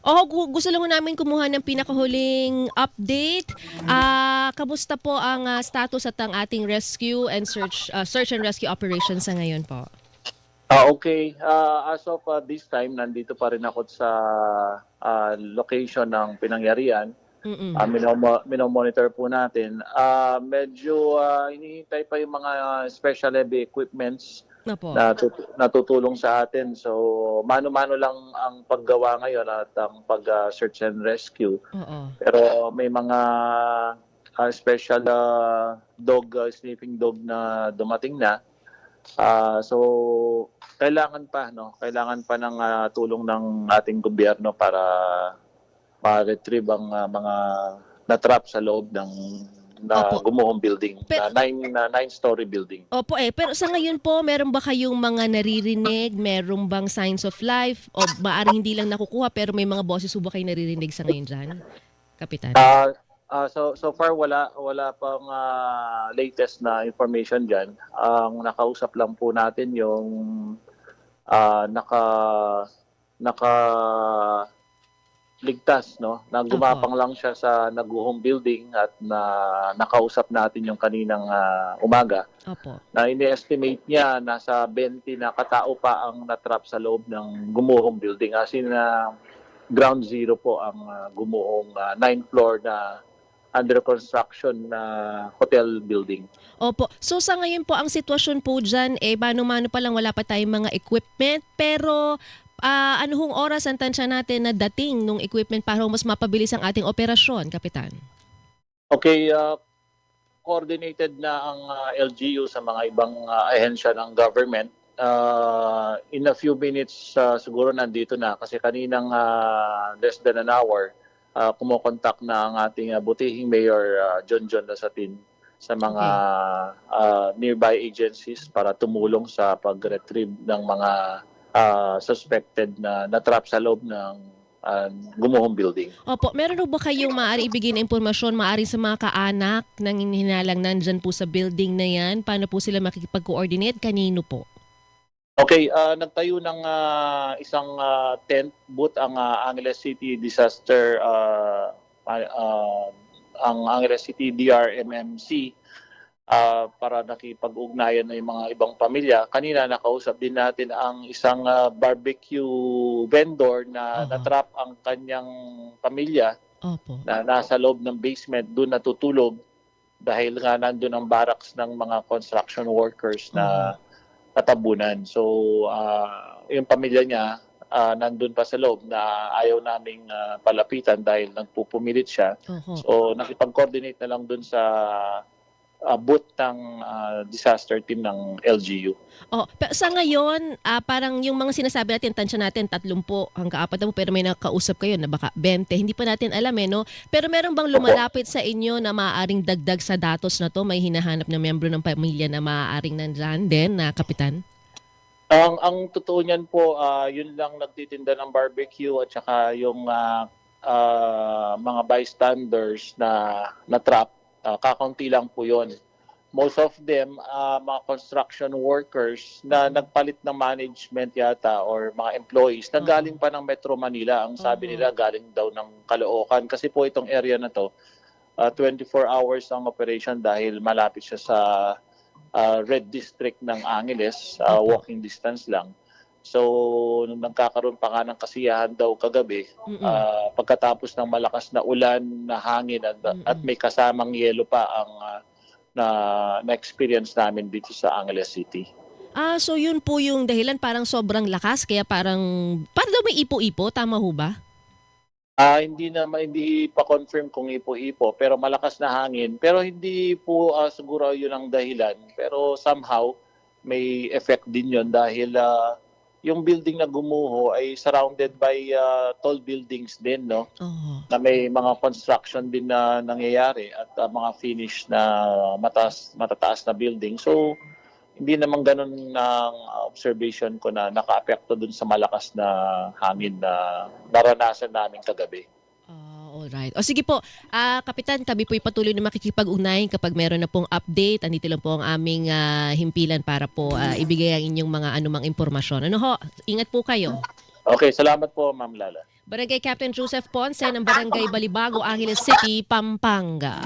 Gusto lang ho namin kumuha ng pinakahuling update. Kamusta po ang status at ang ating rescue and search and rescue operations sa ngayon po? Okay. As of this time, nandito pa rin ako sa location ng pinangyarihan. Mm. Minomonitor po natin. Medyo hinihintay pa yung mga special heavy equipments Na po. na natutulong sa atin. So, mano-mano lang ang paggawa ngayon at ang pag-search and rescue. Oo. Pero may mga special sniffing dog na dumating na. So kailangan pa ng tulong ng ating gobyerno para ma-retrieve ang mga na-trap sa loob ng gumuhong building, na 9-story building. Opo pero sa ngayon po, meron ba kayong mga naririnig? Meron bang signs of life? O maaaring hindi lang nakukuha pero may mga boses po ba kayo naririnig sa ngayon dyan, Kapitan? So far wala pang latest na information diyan. Ang nakausap lang po natin yung nakaligtas, no? Gumapang lang siya sa naguhong building at nakausap natin yung kaninang umaga. Opo. Na ini-estimate niya nasa 20 na katao pa ang natrap sa loob ng gumuhong building. As in ground zero po ang gumuhong 9th floor na under construction na hotel building. Opo. So sa ngayon po, ang sitwasyon po dyan, mano-mano pa lang, wala pa tayong mga equipment. Pero ano hong oras ang tansya natin na dating ng equipment para mas mapabilis ang ating operasyon, Kapitan? Okay, coordinated na ang LGU sa mga ibang ahensya ng government. In a few minutes siguro nandito na kasi kaninang less than an hour, kumokontak na ang ating butihing Mayor John Lasatin sa mga nearby agencies para tumulong sa pag-retrieve ng mga suspected na natrap sa loob ng gumuhong building. Opo, meron ba kayong maaari ibigay na impormasyon, maaari sa mga kaanak ng hinalang nandyan po sa building na yan? Paano po sila makikipag-coordinate? Kanino po? Okay, nagtayo ng isang tent booth ang Angeles City Disaster, ang Angeles City DRMMC para nakipag-ugnayan ng mga ibang pamilya. Kanina nakausap din natin ang isang barbecue vendor na natrap ang kanyang pamilya. Opo. Na nasa loob ng basement, doon natutulog dahil nga nandun ang barracks ng mga construction workers na natabunan. So, yung pamilya niya nandun pa sa loob na ayaw naming palapitan dahil nagpupumilit siya. So, nakipag-coordinate na lang dun sa booth ng disaster team ng LGU. Pero sa ngayon, parang yung mga sinasabi natin, tansya natin 30 hanggang 40 pero may nakausap kayo na baka 20. Hindi pa natin alam no? Pero meron bang lumalapit sa inyo na maaaring dagdag sa datos na to? May hinahanap na miyembro ng pamilya na maaaring nandyan din na Kapitan? Ang totoo niyan po, yun lang nagtitinda ng barbecue at saka yung mga bystanders na trap. Kakaunti lang po yun. Most of them, mga construction workers na nagpalit ng management yata or mga employees na galing pa ng Metro Manila. Ang sabi nila galing daw ng Caloocan. Kasi po itong area na to, 24 hours ang operation dahil malapit siya sa Red District ng Angeles, walking distance lang. So, nung nagkakaroon pa nga ng kasiyahan daw kagabi, pagkatapos ng malakas na ulan, na hangin, at may kasamang yelo pa ang na-experience namin dito sa Angeles City. So yun po yung dahilan, parang sobrang lakas, kaya parang daw may ipo-ipo, tama ho ba? Hindi pa confirm kung ipo-ipo, pero malakas na hangin. Pero hindi po siguro yun ang dahilan. Pero somehow, may effect din yun dahil yung building na gumuho ay surrounded by tall buildings din, no? Na may mga construction din na nangyayari at mga finish na matataas na building. So, hindi naman ganun ang observation ko na naka-apekto dun sa malakas na hangin na naranasan namin kagabi. Alright. Sige po, Kapitan, kami po'y patuloy na makikipag-ugnayan kapag meron na pong update. Andito lang po ang aming himpilan para po ibigay ang inyong mga anumang impormasyon. Ingat po kayo. Okay, salamat po, Ma'am Lala. Barangay Captain Joseph Ponce ng Barangay Balibago, Angeles City, Pampanga.